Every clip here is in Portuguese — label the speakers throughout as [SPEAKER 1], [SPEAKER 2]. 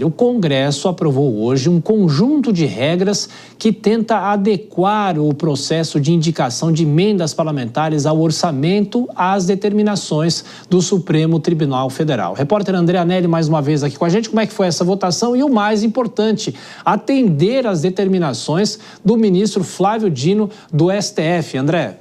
[SPEAKER 1] O Congresso aprovou hoje um conjunto de regras que tenta adequar o processo de indicação de emendas parlamentares ao orçamento às determinações do Supremo Tribunal Federal. O repórter André Anelli mais uma vez aqui com a gente. Como é que foi essa votação? E o mais importante, atender às determinações do ministro Flávio Dino do STF. André.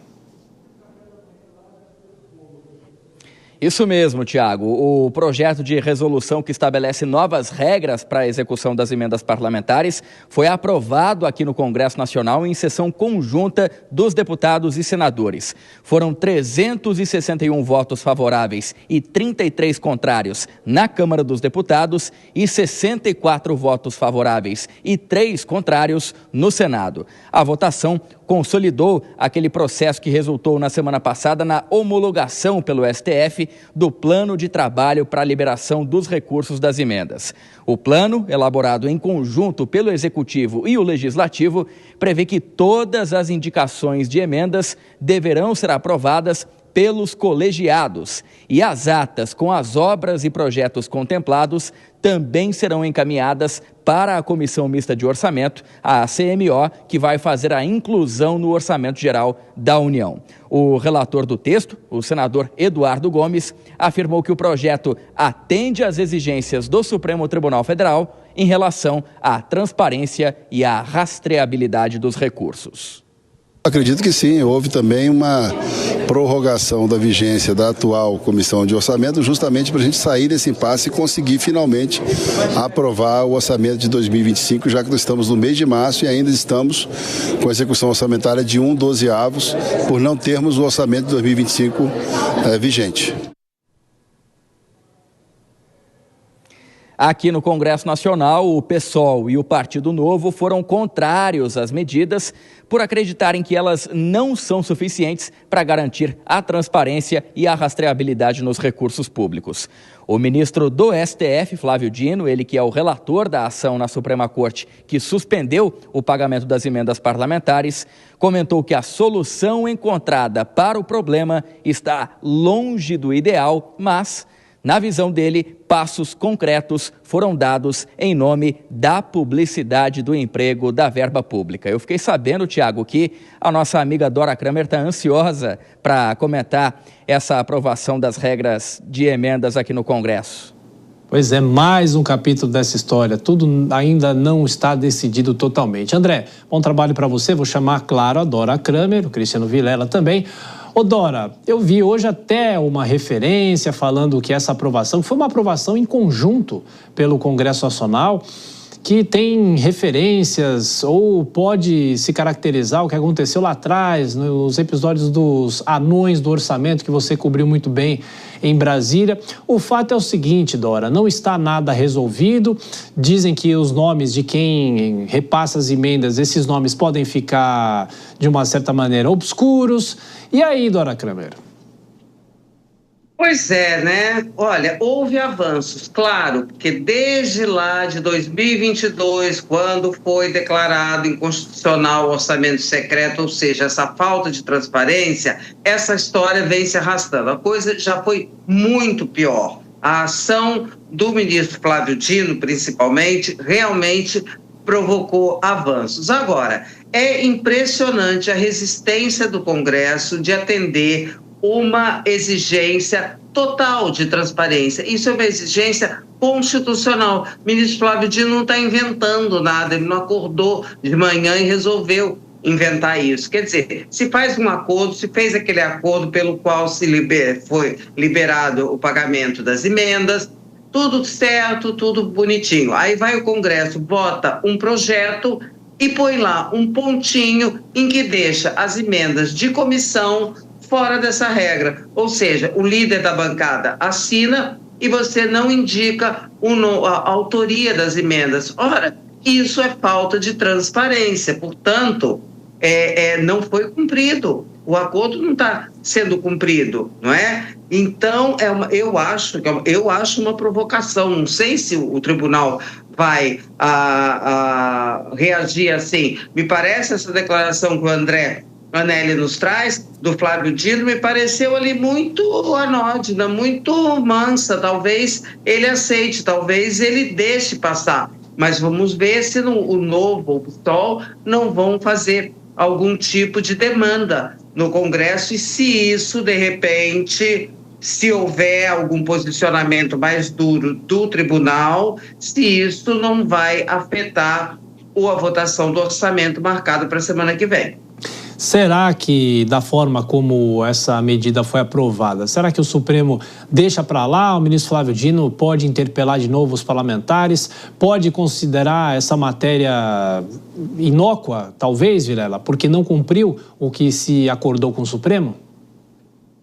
[SPEAKER 2] Isso mesmo, Tiago. O projeto de resolução que estabelece novas regras para a execução das emendas parlamentares foi aprovado aqui no Congresso Nacional em sessão conjunta dos deputados e senadores. Foram 361 votos favoráveis e 33 contrários na Câmara dos Deputados e 64 votos favoráveis e 3 contrários no Senado. A votação consolidou aquele processo que resultou na semana passada na homologação pelo STF do plano de trabalho para a liberação dos recursos das emendas. O plano, elaborado em conjunto pelo Executivo e o Legislativo, prevê que todas as indicações de emendas deverão ser aprovadas pelos colegiados e as atas com as obras e projetos contemplados também serão encaminhadas para a Comissão Mista de Orçamento, a CMO, que vai fazer a inclusão no Orçamento Geral da União. O relator do texto, o senador Eduardo Gomes, afirmou que o projeto atende às exigências do Supremo Tribunal Federal em relação à transparência e à rastreabilidade dos recursos.
[SPEAKER 3] Acredito que sim, houve também uma prorrogação da vigência da atual Comissão de Orçamento, justamente para a gente sair desse impasse e conseguir finalmente aprovar o orçamento de 2025, já que nós estamos no mês de março e ainda estamos com a execução orçamentária de 1/12, por não termos o orçamento de 2025 vigente.
[SPEAKER 2] Aqui no Congresso Nacional, o PSOL e o Partido Novo foram contrários às medidas por acreditarem que elas não são suficientes para garantir a transparência e a rastreabilidade nos recursos públicos. O ministro do STF, Flávio Dino, ele que é o relator da ação na Suprema Corte que suspendeu o pagamento das emendas parlamentares, comentou que a solução encontrada para o problema está longe do ideal, mas, na visão dele, passos concretos foram dados em nome da publicidade do emprego da verba pública. Eu fiquei sabendo, Tiago, que a nossa amiga Dora Kramer está ansiosa para comentar essa aprovação das regras de emendas aqui no Congresso.
[SPEAKER 1] Pois é, mais um capítulo dessa história. Tudo ainda não está decidido totalmente. André, bom trabalho para você. Vou chamar, claro, a Dora Kramer, o Cristiano Vilela também. Ô Dora, eu vi hoje até uma referência falando que essa aprovação foi uma aprovação em conjunto pelo Congresso Nacional, que tem referências ou pode se caracterizar o que aconteceu lá atrás, nos episódios dos anões do orçamento, que você cobriu muito bem em Brasília. O fato é o seguinte, Dora, não está nada resolvido. Dizem que os nomes de quem repassa as emendas, esses nomes podem ficar, de uma certa maneira, obscuros. E aí, Dora Kramer?
[SPEAKER 4] Pois é, né? Olha, houve avanços, claro, porque desde lá de 2022, quando foi declarado inconstitucional o orçamento secreto, ou seja, essa falta de transparência, essa história vem se arrastando. A coisa já foi muito pior. A ação do ministro Flávio Dino, principalmente, realmente provocou avanços. Agora, é impressionante a resistência do Congresso de atender uma exigência total de transparência. Isso é uma exigência constitucional. O ministro Flávio Dino não está inventando nada, ele não acordou de manhã e resolveu inventar isso. Quer dizer, se faz um acordo, se fez aquele acordo pelo qual foi liberado o pagamento das emendas, tudo certo, tudo bonitinho. Aí vai o Congresso, vota um projeto e põe lá um pontinho em que deixa as emendas de comissão fora dessa regra. Ou seja, o líder da bancada assina e você não indica a autoria das emendas. Ora, isso é falta de transparência. Portanto, não foi cumprido. O acordo não está sendo cumprido, não é? Então, eu acho uma provocação. Não sei se o tribunal vai reagir assim. Me parece essa declaração que o André Anelli nos traz, do Flávio Dino, me pareceu ali muito anódina, muito mansa. Talvez ele aceite, talvez ele deixe passar. Mas vamos ver se o Novo ou o PSOL não vão fazer algum tipo de demanda no Congresso e se isso, de repente, se houver algum posicionamento mais duro do tribunal, se isso não vai afetar a votação do orçamento marcado para a semana que vem.
[SPEAKER 1] Será que, da forma como essa medida foi aprovada, será que o Supremo deixa para lá? O ministro Flávio Dino pode interpelar de novo os parlamentares? Pode considerar essa matéria inócua, talvez, Vilela, porque não cumpriu o que se acordou com o Supremo?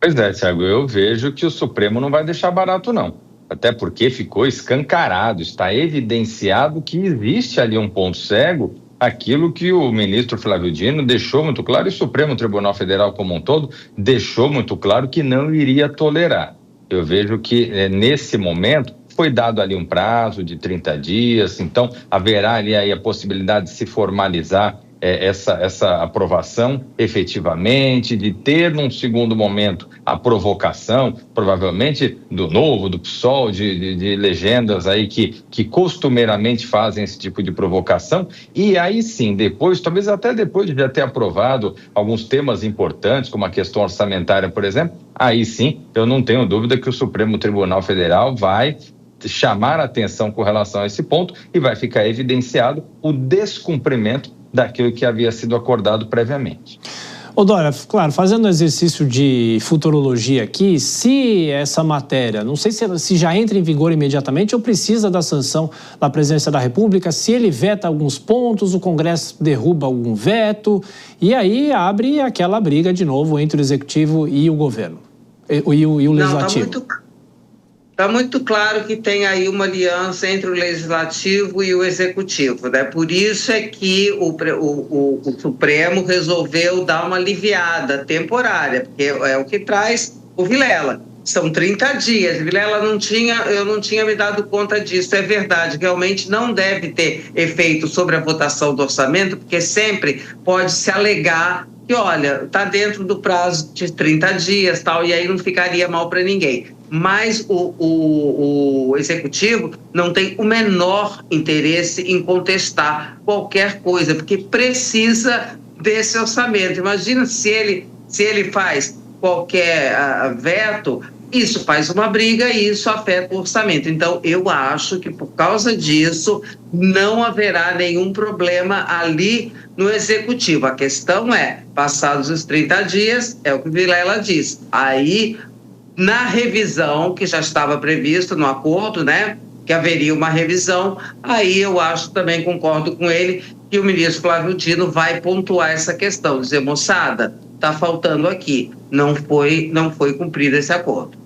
[SPEAKER 5] Pois é, Thiago, eu vejo que o Supremo não vai deixar barato, não. Até porque ficou escancarado, está evidenciado que existe ali um ponto cego, aquilo que o ministro Flávio Dino deixou muito claro, e o Supremo Tribunal Federal como um todo deixou muito claro que não iria tolerar. Eu vejo que nesse momento foi dado ali um prazo de 30 dias, então haverá ali aí a possibilidade de se formalizar essa aprovação efetivamente, de ter num segundo momento a provocação, provavelmente do Novo, do PSOL, de legendas aí que costumeiramente fazem esse tipo de provocação, e aí sim, depois, talvez até depois de já ter aprovado alguns temas importantes, como a questão orçamentária, por exemplo, aí sim, eu não tenho dúvida que o Supremo Tribunal Federal vai chamar a atenção com relação a esse ponto e vai ficar evidenciado o descumprimento daquilo que havia sido acordado previamente.
[SPEAKER 1] Ô Dória, claro, fazendo um exercício de futurologia aqui, se essa matéria, não sei se já entra em vigor imediatamente ou precisa da sanção da Presidência da República, se ele veta alguns pontos, o Congresso derruba algum veto, e aí abre aquela briga de novo entre o Executivo e o governo, e o Legislativo.
[SPEAKER 4] Está muito claro que tem aí uma aliança entre o Legislativo e o Executivo, né? Por isso é que o Supremo resolveu dar uma aliviada temporária, porque é o que traz o Vilela. São 30 dias. Vilela, eu não tinha me dado conta disso. É verdade, realmente não deve ter efeito sobre a votação do orçamento, porque sempre pode se alegar que, olha, está dentro do prazo de 30 dias, tal, e aí não ficaria mal para ninguém. Mas o Executivo não tem o menor interesse em contestar qualquer coisa, porque precisa desse orçamento. Imagina se ele faz qualquer veto, isso faz uma briga e isso afeta o orçamento. Então, eu acho que por causa disso não haverá nenhum problema ali no Executivo. A questão é, passados os 30 dias, é o que o Vilela diz, aí na revisão, que já estava previsto no acordo, né, que haveria uma revisão, aí eu acho, também concordo com ele, que o ministro Flávio Dino vai pontuar essa questão, dizer, moçada, está faltando aqui, não foi cumprido esse acordo.